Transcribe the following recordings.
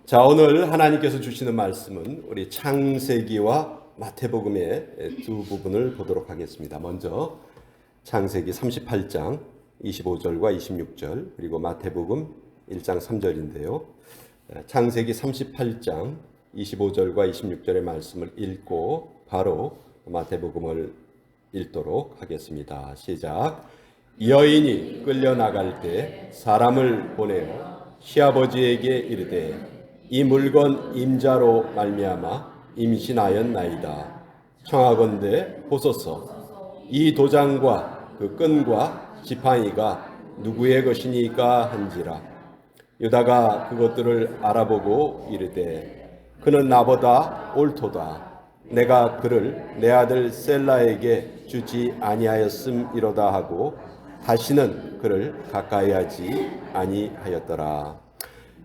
자, 오늘 하나님께서 주시는 말씀은 우리 창세기와 마태복음의 두 부분을 보도록 하겠습니다. 먼저 창세기 38장 25절과 26절, 그리고 마태복음 1장 3절인데요. 창세기 38장 25절과 26절의 말씀을 읽고 바로 마태복음을 읽도록 하겠습니다. 시작. 여인이 끌려나갈 때 사람을 보내어 시아버지에게 이르되 이 물건 임자로 말미암아 임신하였나이다. 청하건대 보소서. 이 도장과 그 끈과 지팡이가 누구의 것이니까 한지라. 유다가 그것들을 알아보고 이르되 그는 나보다 옳도다. 내가 그를 내 아들 셀라에게 주지 아니하였음이로다 하고 다시는 그를 가까이 하지 아니하였더라.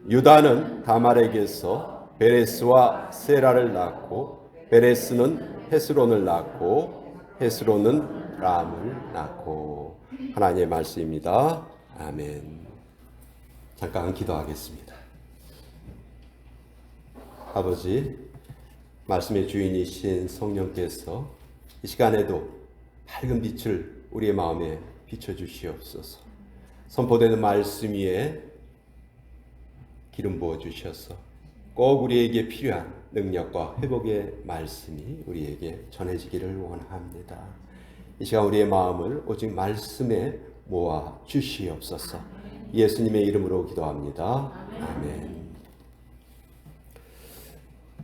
유다는 다말에게서 베레스와 세라를 낳고 베레스는 헤스론을 낳고 헤스론은 람을 낳고. 하나님의 말씀입니다. 아멘. 잠깐 기도하겠습니다. 아버지, 말씀의 주인이신 성령께서 이 시간에도 밝은 빛을 우리의 마음에 비춰주시옵소서. 선포되는 말씀 위에 기름 부어주셔서 꼭 우리에게 필요한 능력과 회복의 말씀이 우리에게 전해지기를 원합니다. 이 시간 우리의 마음을 오직 말씀에 모아 주시옵소서. 예수님의 이름으로 기도합니다. 아멘.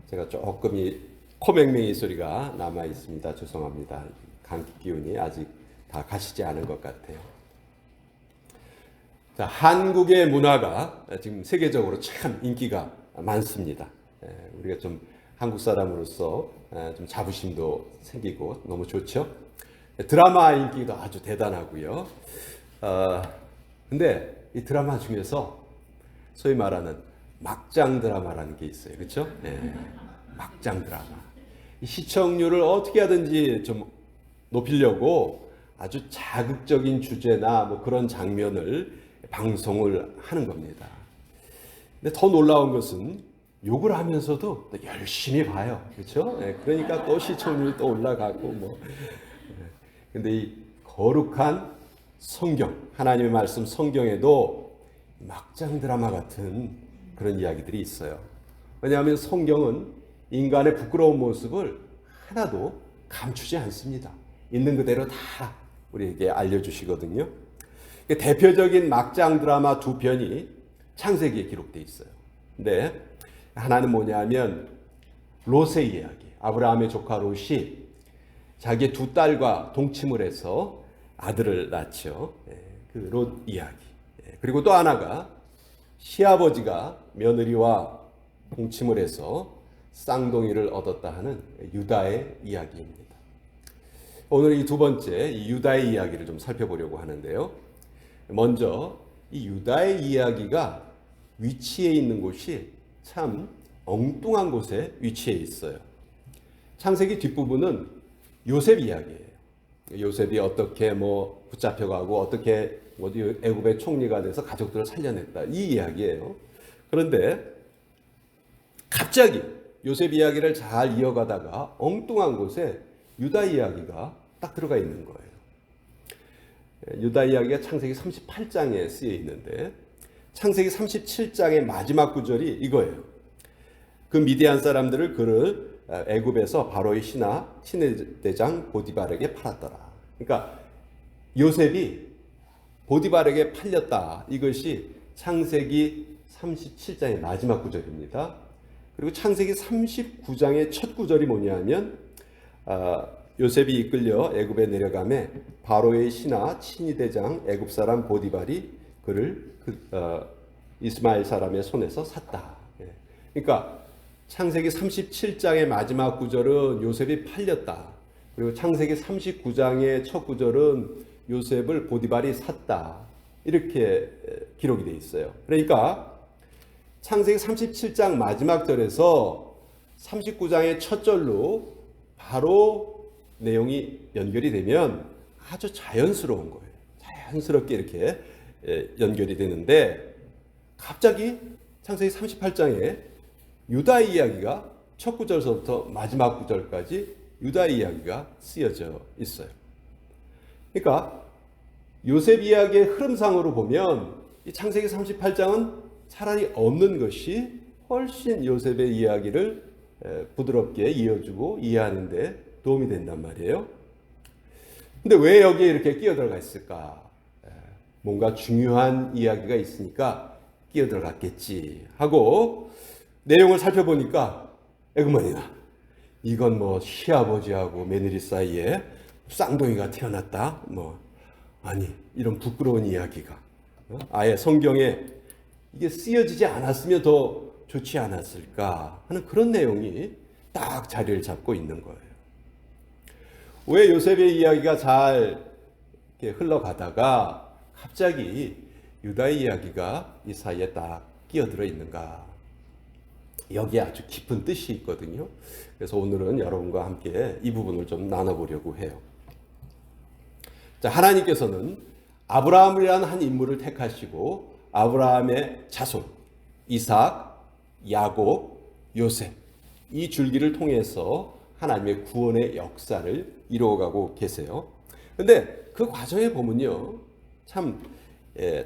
제가 조금 이 코맹맹이 소리가 남아 있습니다. 죄송합니다. 감기 기운이 아직 다 가시지 않은 것 같아요. 자, 한국의 문화가 지금 세계적으로 참 인기가 많습니다. 우리가 좀 한국 사람으로서 좀 자부심도 생기고 너무 좋죠. 드라마 인기도 아주 대단하고요. 근데 이 드라마 중에서 소위 말하는 막장 드라마라는 게 있어요. 그렇죠? 막장 드라마. 이 시청률을 어떻게 하든지 좀 높이려고 아주 자극적인 주제나 뭐 그런 장면을 방송을 하는 겁니다. 근데 더 놀라운 것은 욕을 하면서도 또 열심히 봐요. 그렇죠? 그러니까 또 시청률이 또 올라가고 뭐. 근데 이 거룩한 성경, 하나님의 말씀 성경에도 막장 드라마 같은 그런 이야기들이 있어요. 왜냐하면 성경은 인간의 부끄러운 모습을 하나도 감추지 않습니다. 있는 그대로 다 우리에게 알려주시거든요. 대표적인 막장 드라마 두 편이 창세기에 기록되어 있어요. 근데 하나는 뭐냐면 롯의 이야기. 아브라함의 조카 롯이 자기의 두 딸과 동침을 해서 아들을 낳죠. 그 롯 이야기. 그리고 또 하나가 시아버지가 며느리와 동침을 해서 쌍둥이를 얻었다 하는 유다의 이야기입니다. 오늘 이 두 번째 이 유다의 이야기를 좀 살펴보려고 하는데요. 먼저 이 유다의 이야기가 위치해 있는 곳이 참 엉뚱한 곳에 위치해 있어요. 창세기 뒷부분은 요셉 이야기예요. 요셉이 어떻게 뭐 붙잡혀가고 어떻게 애굽의 총리가 돼서 가족들을 살려냈다, 이 이야기예요. 그런데 갑자기 요셉 이야기를 잘 이어가다가 엉뚱한 곳에 유다 이야기가 딱 들어가 있는 거예요. 유다 이야기가 창세기 38장에 쓰여 있는데 창세기 37장의 마지막 구절이 이거예요. 그 미디안 사람들을 그를 애굽에서 바로의 신하 친위대장 보디발에게 팔았더라. 그러니까 요셉이 보디발에게 팔렸다. 이것이 창세기 37장의 마지막 구절입니다. 그리고 창세기 39장의 첫 구절이 뭐냐면 요셉이 이끌려 애굽에 내려가매 바로의 신하 친위대장 애굽 사람 보디발이 그를 이스마엘 사람의 손에서 샀다. 그러니까 창세기 37장의 마지막 구절은 요셉이 팔렸다. 그리고 창세기 39장의 첫 구절은 요셉을 보디발이 샀다. 이렇게 기록이 되어 있어요. 그러니까 창세기 37장 마지막 절에서 39장의 첫 절로 바로 내용이 연결이 되면 아주 자연스러운 거예요. 자연스럽게 이렇게 연결이 되는데 갑자기 창세기 38장에 유다 이야기가 첫 구절서부터 마지막 구절까지 유다 이야기가 쓰여져 있어요. 그러니까 요셉 이야기의 흐름상으로 보면 이 창세기 38장은 차라리 없는 것이 훨씬 요셉의 이야기를 부드럽게 이어주고 이해하는 데 도움이 된단 말이에요. 근데 왜 여기에 이렇게 끼어들어가 있을까? 뭔가 중요한 이야기가 있으니까 끼어들어갔겠지 하고 내용을 살펴보니까 에그머니나 이건 뭐 시아버지하고 며느리 사이에 쌍둥이가 태어났다. 아니 이런 부끄러운 이야기가 아예 성경에 이게 쓰여지지 않았으면 더 좋지 않았을까 하는 그런 내용이 딱 자리를 잡고 있는 거예요. 왜 요셉의 이야기가 잘 이렇게 흘러가다가 갑자기 유다의 이야기가 이 사이에 딱 끼어들어 있는가? 여기에 아주 깊은 뜻이 있거든요. 그래서 오늘은 여러분과 함께 이 부분을 좀 나눠보려고 해요. 자, 하나님께서는 아브라함이라는 한 인물을 택하시고 아브라함의 자손 이삭, 야곱, 요셉 이 줄기를 통해서 하나님의 구원의 역사를 이루어가고 계세요. 근데 그 과정에 보면요, 참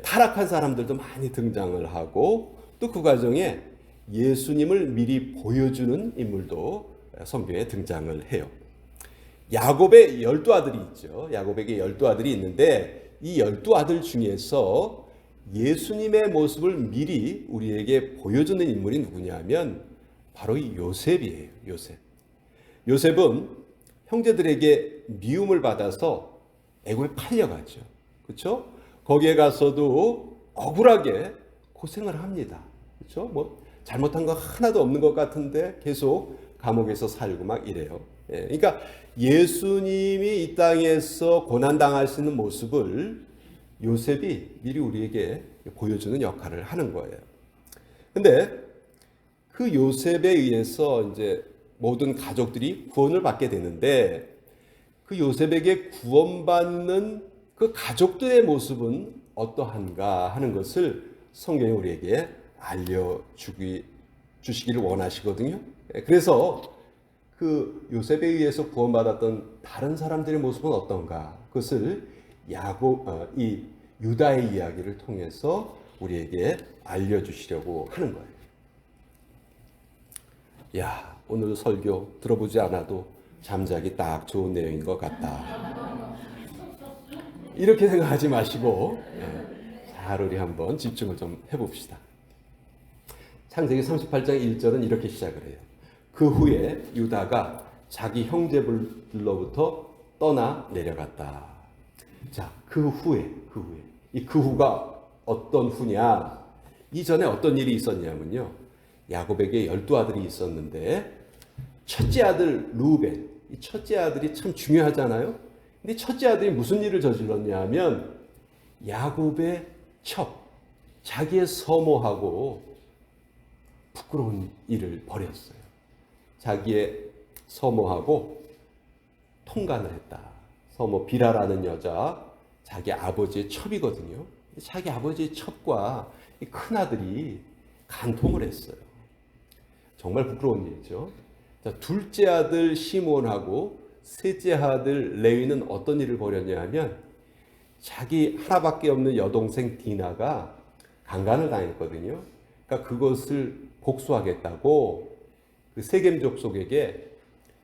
타락한 사람들도 많이 등장을 하고 또 그 과정에 예수님을 미리 보여주는 인물도 성경에 등장을 해요. 야곱의 12아들이 있죠. 야곱에게 12아들이 있는데 이 12아들 중에서 예수님의 모습을 미리 우리에게 보여주는 인물이 누구냐면 바로 이 요셉이에요. 요셉은 형제들에게 미움을 받아서 애굽에 팔려가죠. 그렇죠? 거기에 가서도 억울하게 고생을 합니다. 그렇죠? 잘못한 거 하나도 없는 것 같은데 계속 감옥에서 살고 막 이래요. 그러니까 예수님이 이 땅에서 고난당할 수 있는 모습을 요셉이 미리 우리에게 보여주는 역할을 하는 거예요. 근데 그 요셉에 의해서 이제 모든 가족들이 구원을 받게 되는데 그 요셉에게 구원받는 그 가족들의 모습은 어떠한가 하는 것을 성경이 우리에게 알려주시기를 원하시거든요. 그래서 그 요셉에 의해서 구원받았던 다른 사람들의 모습은 어떤가? 그것을 이 유다의 이야기를 통해서 우리에게 알려주시려고 하는 거예요. 야, 오늘 설교 들어보지 않아도 잠자기 딱 좋은 내용인 것 같다. 이렇게 생각하지 마시고 잘 우리 한번 집중을 좀 해봅시다. 창세기 38장 1절은 이렇게 시작을 해요. 그 후에 유다가 자기 형제들로부터 떠나 내려갔다. 자, 그 후에 이 그 후가 어떤 후냐? 이전에 어떤 일이 있었냐면요. 야곱에게 12아들이 있었는데 첫째 아들 루벤, 이 첫째 아들이 참 중요하잖아요. 근데 첫째 아들이 무슨 일을 저질렀냐면 야곱의 자기의 서모하고 부끄러운 일을 벌였어요. 자기의 서모하고 통간을 했다. 서모 비라라는 여자, 자기 아버지의 첩이거든요. 자기 아버지의 첩과 이 큰아들이 간통을 했어요. 정말 부끄러운 일이죠. 자, 둘째 아들 시몬하고 셋째 아들 레위는 어떤 일을 벌였냐 하면 자기 하나밖에 없는 여동생 디나가 강간을 당했거든요. 그러니까 그것을 복수하겠다고 그 세겜 족속에게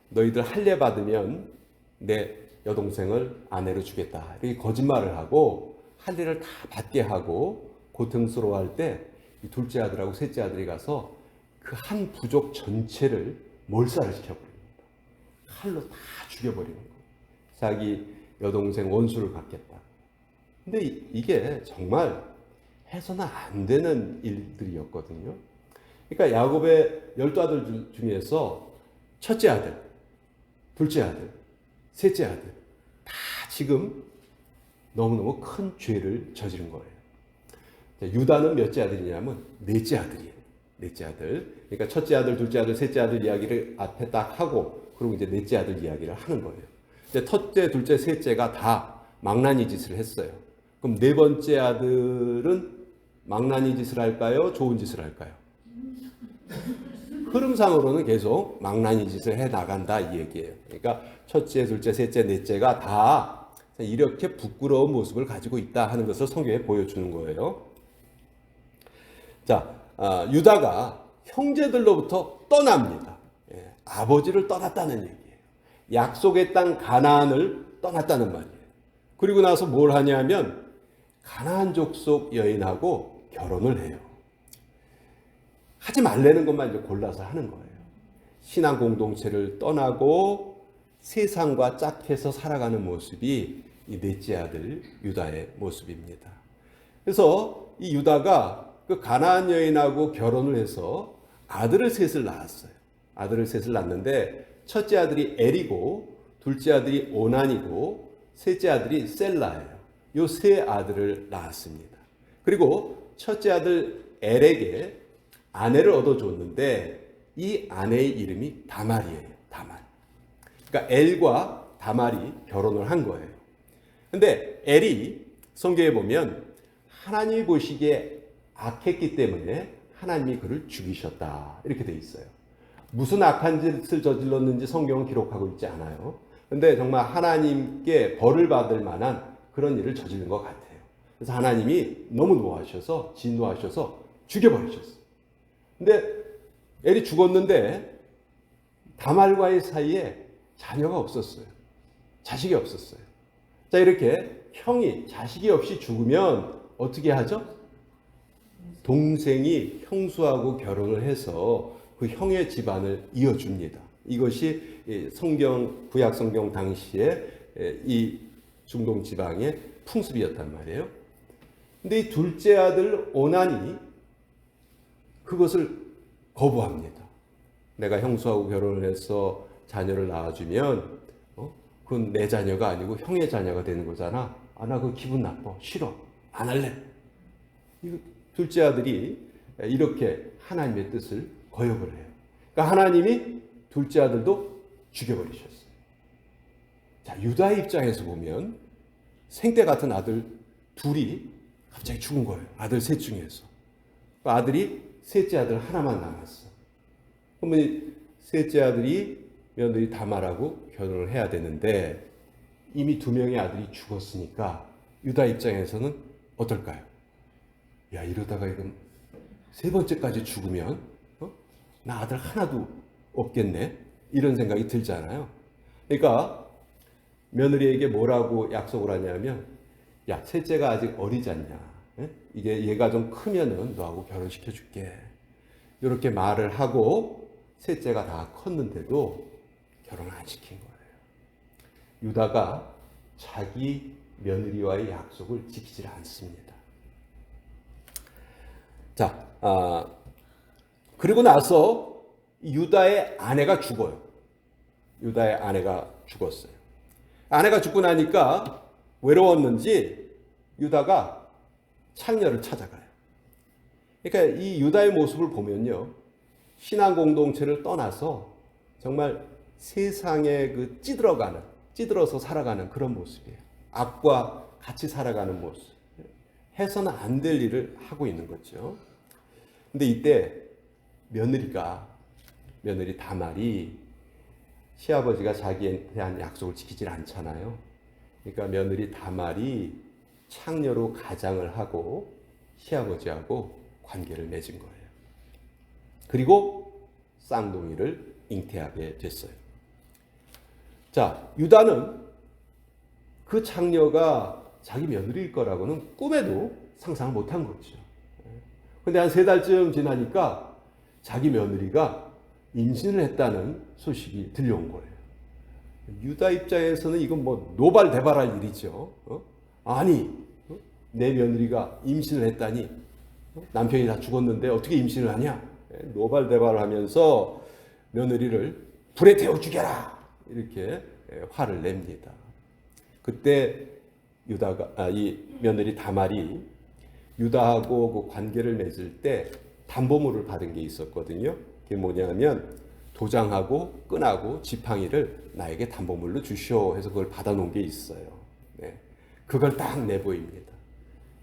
너희들 할례 받으면 내 여동생을 아내로 주겠다. 이렇게 거짓말을 하고 할례를 다 받게 하고 고통스러워할 때 이 둘째 아들하고 셋째 아들이 가서 그 한 부족 전체를 몰살을 시켜버립니다. 칼로 다 죽여버리는 거예요. 자기 여동생 원수를 갚겠다. 근데 이게 정말 해서는 안 되는 일들이었거든요. 그러니까 야곱의 12아들 중에서 첫째 아들, 둘째 아들, 셋째 아들 다 지금 너무너무 큰 죄를 저지른 거예요. 유다는 몇째 아들이냐면 넷째 아들이에요. 넷째 아들. 그러니까 첫째 아들, 둘째 아들, 셋째 아들 이야기를 앞에 딱 하고 그리고 이제 넷째 아들 이야기를 하는 거예요. 이제 첫째, 둘째, 셋째가 다 망나니 짓을 했어요. 그럼 네 번째 아들은 망나니 짓을 할까요? 좋은 짓을 할까요? 흐름상으로는 계속 망나니 짓을 해 나간다 이 얘기예요. 그러니까 첫째, 둘째, 셋째, 넷째가 다 이렇게 부끄러운 모습을 가지고 있다 하는 것을 성경에 보여주는 거예요. 자, 유다가 형제들로부터 떠납니다. 예, 아버지를 떠났다는 얘기예요. 약속의 땅 가나안을 떠났다는 말이에요. 그리고 나서 뭘 하냐면 가나안 족속 여인하고 결혼을 해요. 하지 말라는 것만 이제 골라서 하는 거예요. 신앙 공동체를 떠나고 세상과 짝해서 살아가는 모습이 이 넷째 아들 유다의 모습입니다. 그래서 이 유다가 그 가나안 여인하고 결혼을 해서 아들을 셋을 낳았어요. 아들을 셋을 낳는데 첫째 아들이 엘이고 둘째 아들이 오난이고 셋째 아들이 셀라예요. 이 세 아들을 낳았습니다. 그리고 첫째 아들 엘에게 아내를 얻어줬는데 이 아내의 이름이 다말이에요. 다말. 그러니까 엘과 다말이 결혼을 한 거예요. 근데 엘이 성경에 보면 하나님이 보시기에 악했기 때문에 하나님이 그를 죽이셨다 이렇게 돼 있어요. 무슨 악한 짓을 저질렀는지 성경은 기록하고 있지 않아요. 근데 정말 하나님께 벌을 받을 만한 그런 일을 저지른 것 같아요. 그래서 하나님이 너무 노하셔서 진노하셔서 죽여버리셨어요. 근데 엘이 죽었는데 다말과의 사이에 자녀가 없었어요. 자식이 없었어요. 자, 이렇게 형이 자식이 없이 죽으면 어떻게 하죠? 동생이 형수하고 결혼을 해서 그 형의 집안을 이어줍니다. 이것이 성경, 구약 성경 당시에 이 중동 지방의 풍습이었단 말이에요. 근데 이 둘째 아들 오난이 그것을 거부합니다. 내가 형수하고 결혼을 해서 자녀를 낳아주면 그건 내 자녀가 아니고 형의 자녀가 되는 거잖아. 나 그거 기분 나빠. 싫어. 안 할래. 둘째 아들이 이렇게 하나님의 뜻을 거역을 해요. 그러니까 하나님이 둘째 아들도 죽여버리셨어요. 자, 유다의 입장에서 보면 생때 같은 아들 둘이 갑자기 죽은 거예요. 아들 셋 중에서. 아들이 셋째 아들 하나만 남았어. 그러면 셋째 아들이 며느리 다말하고 결혼을 해야 되는데 이미 두 명의 아들이 죽었으니까 유다 입장에서는 어떨까요? 야, 이러다가 이건 세 번째까지 죽으면 나 아들 하나도 없겠네. 이런 생각이 들잖아요. 그러니까 며느리에게 뭐라고 약속을 하냐면, 야, 셋째가 아직 어리지 않냐. 이게 얘가 좀 크면은 너하고 결혼시켜 줄게. 이렇게 말을 하고 셋째가 다 컸는데도 결혼을 안 시킨 거예요. 유다가 자기 며느리와의 약속을 지키지 않습니다. 자, 그리고 나서 유다의 아내가 죽어요. 유다의 아내가 죽었어요. 아내가 죽고 나니까 외로웠는지 유다가 창녀를 찾아가요. 그러니까 이 유다의 모습을 보면요, 신앙 공동체를 떠나서 정말 세상에 그 찌들어서 살아가는 그런 모습이에요. 악과 같이 살아가는 모습. 해서는 안 될 일을 하고 있는 거죠. 근데 이때 며느리 다말이 시아버지가 자기에 대한 약속을 지키질 않잖아요. 그러니까 며느리 다말이 창녀로 가장을 하고 시아버지하고 관계를 맺은 거예요. 그리고 쌍둥이를 잉태하게 됐어요. 자, 유다는 그 창녀가 자기 며느리일 거라고는 꿈에도 상상을 못한 거죠. 근데 한 3달쯤 지나니까 자기 며느리가 임신을 했다는 소식이 들려온 거예요. 유다 입장에서는 이건 뭐 노발대발할 일이죠. 내 며느리가 임신을 했다니, 남편이 다 죽었는데 어떻게 임신을 하냐? 노발대발을 하면서 며느리를 불에 태워 죽여라! 이렇게 화를 냅니다. 그때 이 며느리 다말이 유다하고 그 관계를 맺을 때 담보물을 받은 게 있었거든요. 그게 뭐냐면 도장하고 끈하고 지팡이를 나에게 담보물로 주시오 해서 그걸 받아놓은 게 있어요. 네. 그걸 딱 내보입니다.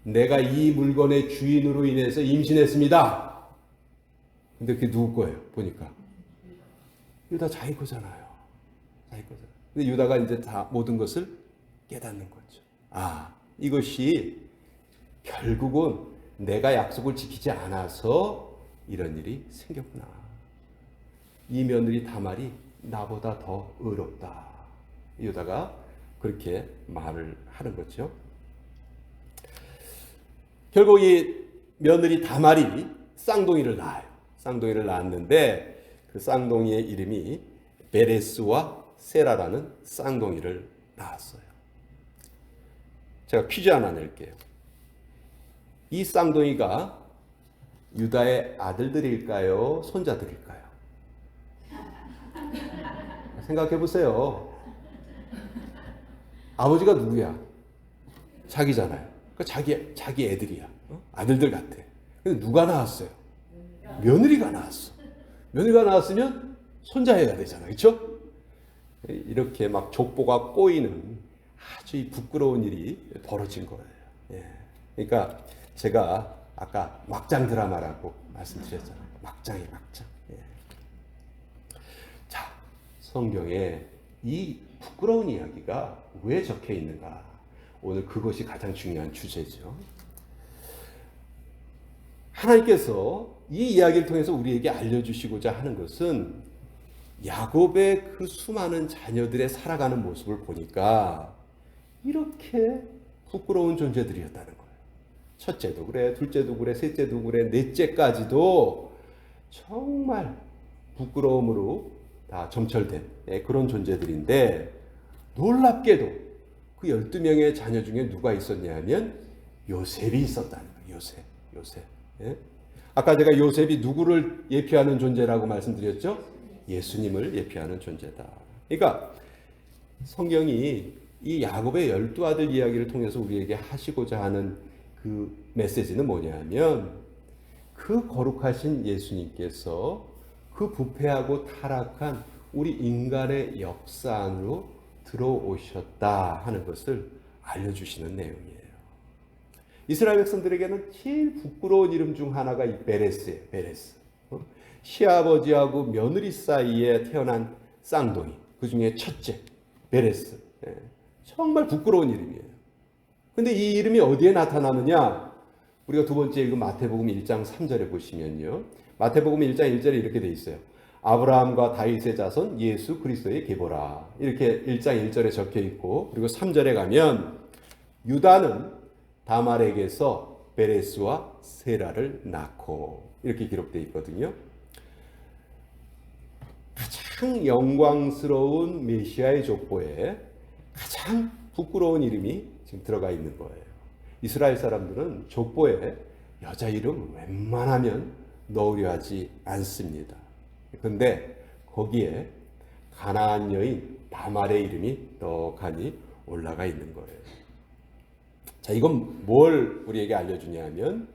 내가 이 물건의 주인으로 인해서 임신했습니다. 근데 그게 누구 거예요? 보니까 유다 자기 거잖아요. 자기 거잖아요. 근데 유다가 이제 다 모든 것을 깨닫는 거죠. 아, 이것이 결국은 내가 약속을 지키지 않아서 이런 일이 생겼구나. 이 며느리 다말이 나보다 더 의롭다. 유다가 그렇게 말을 하는 거죠. 결국 이 며느리 다말이 쌍둥이를 낳아요. 쌍둥이를 낳았는데 그 쌍둥이의 이름이 베레스와 세라라는 쌍둥이를 낳았어요. 제가 퀴즈 하나 낼게요. 이 쌍둥이가 유다의 아들들일까요? 손자들일까요? 생각해 보세요. 아버지가 누구야? 자기잖아요. 그러니까 자기 애들이야. 아들들 같아. 근데 누가 낳았어요? 며느리가 낳았어. 며느리가 낳았으면 손자여야 되잖아. 그렇죠? 이렇게 막 족보가 꼬이는 아주 부끄러운 일이 벌어진 거예요. 예. 그러니까 제가 아까 막장 드라마라고 말씀드렸잖아요. 막장이 막장. 예. 자, 성경에 이 부끄러운 이야기가 왜 적혀 있는가? 오늘 그것이 가장 중요한 주제죠. 하나님께서 이 이야기를 통해서 우리에게 알려주시고자 하는 것은 야곱의 그 수많은 자녀들의 살아가는 모습을 보니까 이렇게 부끄러운 존재들이었다는 거예요. 첫째도 그래, 둘째도 그래, 셋째도 그래, 넷째까지도 정말 부끄러움으로 다 점철된 그런 존재들인데 놀랍게도 그 12명의 자녀 중에 누가 있었냐 하면 요셉이 있었다는 거예요. 요셉. 예? 아까 제가 요셉이 누구를 예표하는 존재라고 말씀드렸죠? 예수님을 예표하는 존재다. 그러니까 성경이 이 야곱의 12아들 이야기를 통해서 우리에게 하시고자 하는 그 메시지는 뭐냐면 그 거룩하신 예수님께서 그 부패하고 타락한 우리 인간의 역사 안으로 들어오셨다 하는 것을 알려주시는 내용이에요. 이스라엘 백성들에게는 제일 부끄러운 이름 중 하나가 이 베레스예요. 베레스. 시아버지하고 며느리 사이에 태어난 쌍둥이. 그 중에 첫째 베레스. 정말 부끄러운 이름이에요. 근데 이 이름이 어디에 나타나느냐? 우리가 두 번째 읽은 마태복음 1장 3절에 보시면요. 마태복음 1장 1절에 이렇게 돼 있어요. 아브라함과 다윗의 자손 예수 그리스도의 계보라. 이렇게 1장 1절에 적혀 있고, 그리고 3절에 가면 유다는 다말에게서 베레스와 세라를 낳고 이렇게 기록되어 있거든요. 가장 영광스러운 메시아의 족보에 가장 부끄러운 이름이 지금 들어가 있는 거예요. 이스라엘 사람들은 족보에 여자 이름 웬만하면 넣으려 하지 않습니다. 그런데 거기에 가나안 여인 다말의 이름이 떡하니 올라가 있는 거예요. 자, 이건 뭘 우리에게 알려주냐 하면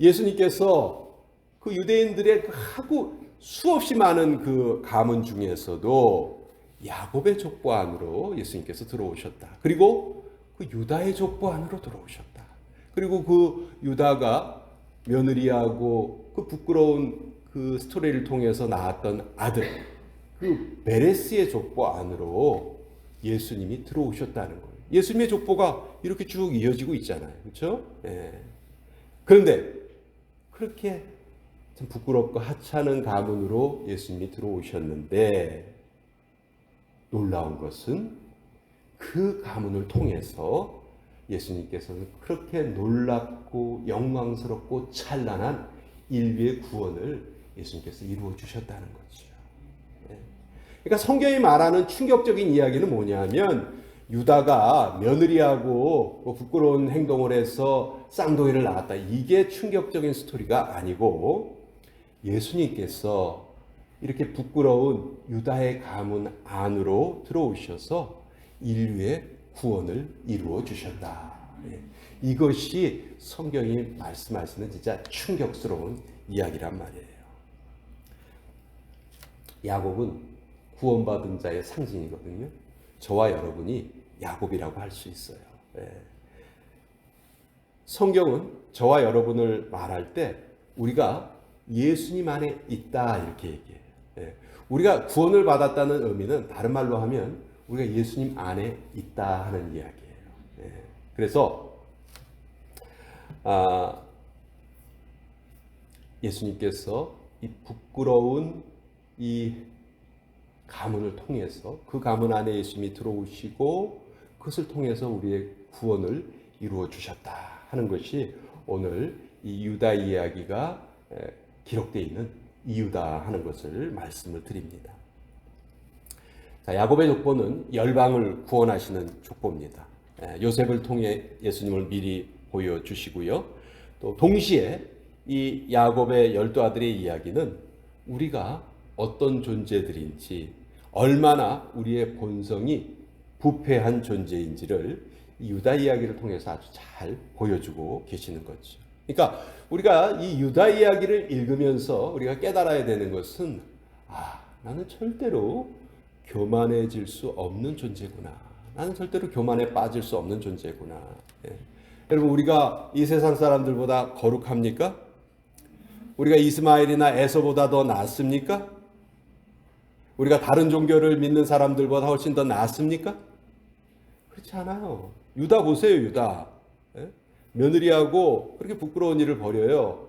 예수님께서 그 유대인들의 하고 수없이 많은 그 가문 중에서도 야곱의 족보 안으로 예수님께서 들어오셨다. 그리고 그 유다의 족보 안으로 들어오셨다. 그리고 그 유다가 며느리하고 그 부끄러운 그 스토리를 통해서 낳았던 아들, 그 베레스의 족보 안으로 예수님이 들어오셨다는 거예요. 예수님의 족보가 이렇게 쭉 이어지고 있잖아요. 그렇죠? 예. 그런데 그렇게 참 부끄럽고 하찮은 가문으로 예수님이 들어오셨는데 놀라운 것은 그 가문을 통해서 예수님께서는 그렇게 놀랍고 영광스럽고 찬란한 인류의 구원을 예수님께서 이루어 주셨다는 거죠. 예. 그러니까 성경이 말하는 충격적인 이야기는 뭐냐면 유다가 며느리하고 부끄러운 행동을 해서 쌍둥이를 낳았다. 이게 충격적인 스토리가 아니고 예수님께서 이렇게 부끄러운 유다의 가문 안으로 들어오셔서 인류의 구원을 이루어 주셨다. 이것이 성경이 말씀하시는 진짜 충격스러운 이야기란 말이에요. 야곱은 구원받은 자의 상징이거든요. 저와 여러분이 야곱이라고 할 수 있어요. 성경은 저와 여러분을 말할 때 우리가 예수님 안에 있다 이렇게 얘기해요. 예. 우리가 구원을 받았다는 의미는 다른 말로 하면 우리가 예수님 안에 있다 하는 이야기예요. 예. 그래서 예수님께서 이 부끄러운 이 가문을 통해서 그 가문 안에 예수님이 들어오시고 그것을 통해서 우리의 구원을 이루어 주셨다 하는 것이 오늘 이 유다 이야기가 기록되어 있는 이유다 하는 것을 말씀을 드립니다. 자, 야곱의 족보는 열방을 구원하시는 족보입니다. 요셉을 통해 예수님을 미리 보여주시고요. 또 동시에 이 야곱의 12아들의 이야기는 우리가 어떤 존재들인지 얼마나 우리의 본성이 부패한 존재인지를 이 유다 이야기를 통해서 아주 잘 보여주고 계시는 거죠. 그러니까 우리가 이 유다 이야기를 읽으면서 우리가 깨달아야 되는 것은 나는 절대로 교만해질 수 없는 존재구나. 나는 절대로 교만에 빠질 수 없는 존재구나. 예. 여러분 우리가 이 세상 사람들보다 거룩합니까? 우리가 이스마엘이나 에서보다 더 낫습니까? 우리가 다른 종교를 믿는 사람들보다 훨씬 더 낫습니까? 그렇지 않아요. 유다 보세요, 유다. 예? 며느리하고 그렇게 부끄러운 일을 벌여요.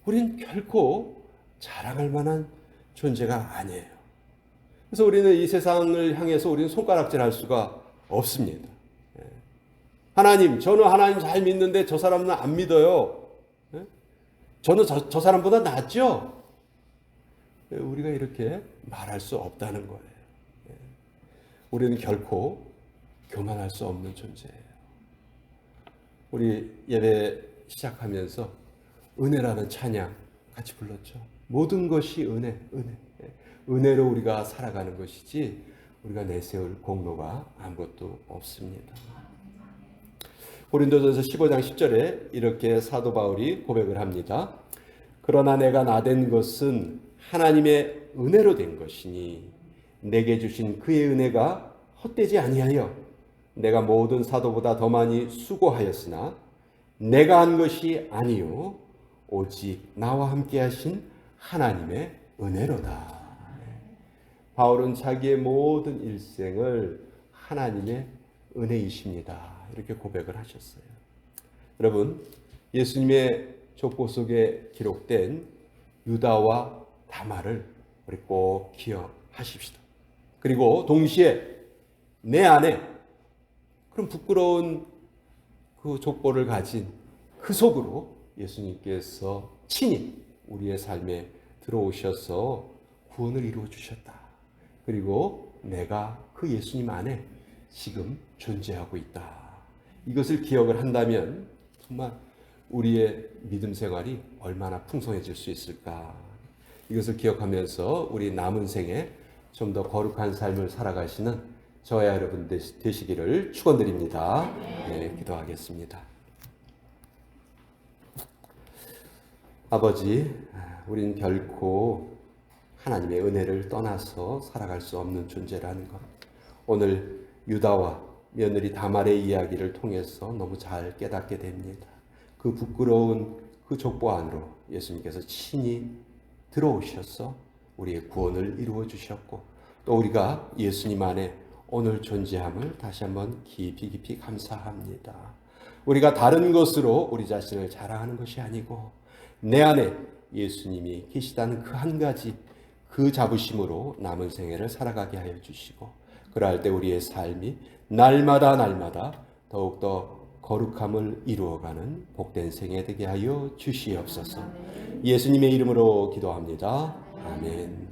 우린 결코 자랑할 만한 존재가 아니에요. 그래서 우리는 이 세상을 향해서 우리는 손가락질할 수가 없습니다. 예. 하나님, 저는 하나님 잘 믿는데 저 사람은 안 믿어요. 예? 저는 저 사람보다 낫죠? 우리가 이렇게 말할 수 없다는 거예요. 우리는 결코 교만할 수 없는 존재예요. 우리 예배 시작하면서 은혜라는 찬양 같이 불렀죠. 모든 것이 은혜, 은혜. 은혜로 우리가 살아가는 것이지 우리가 내세울 공로가 아무것도 없습니다. 고린도전서 15장 10절에 이렇게 사도 바울이 고백을 합니다. 그러나 내가 나된 것은 하나님의 은혜로 된 것이니 내게 주신 그의 은혜가 헛되지 아니하여 내가 모든 사도보다 더 많이 수고하였으나 내가 한 것이 아니요 오직 나와 함께 하신 하나님의 은혜로다. 바울은 자기의 모든 일생을 하나님의 은혜이십니다. 이렇게 고백을 하셨어요. 여러분, 예수님의 족보 속에 기록된 유다와 다말을 우리 꼭 기억하십시다. 그리고 동시에 내 안에 그런 부끄러운 그 족보를 가진 그 속으로 예수님께서 친히 우리의 삶에 들어오셔서 구원을 이루어 주셨다. 그리고 내가 그 예수님 안에 지금 존재하고 있다. 이것을 기억을 한다면 정말 우리의 믿음 생활이 얼마나 풍성해질 수 있을까. 이것을 기억하면서 우리 남은 생에 좀 더 거룩한 삶을 살아가시는 저와 여러분 되시기를 축원드립니다. 네, 기도하겠습니다. 아버지, 우린 결코 하나님의 은혜를 떠나서 살아갈 수 없는 존재라는 것. 오늘 유다와 며느리 다말의 이야기를 통해서 너무 잘 깨닫게 됩니다. 그 부끄러운 그 족보 안으로 예수님께서 친히 들어오셔서 우리의 구원을 이루어 주셨고 또 우리가 예수님 안에 오늘 존재함을 다시 한번 깊이 감사합니다. 우리가 다른 것으로 우리 자신을 자랑하는 것이 아니고 내 안에 예수님이 계시다는 그 한 가지 그 자부심으로 남은 생애를 살아가게 하여 주시고 그러할 때 우리의 삶이 날마다 더욱더 거룩함을 이루어가는 복된 생애 되게 하여 주시옵소서. 예수님의 이름으로 기도합니다. 아멘.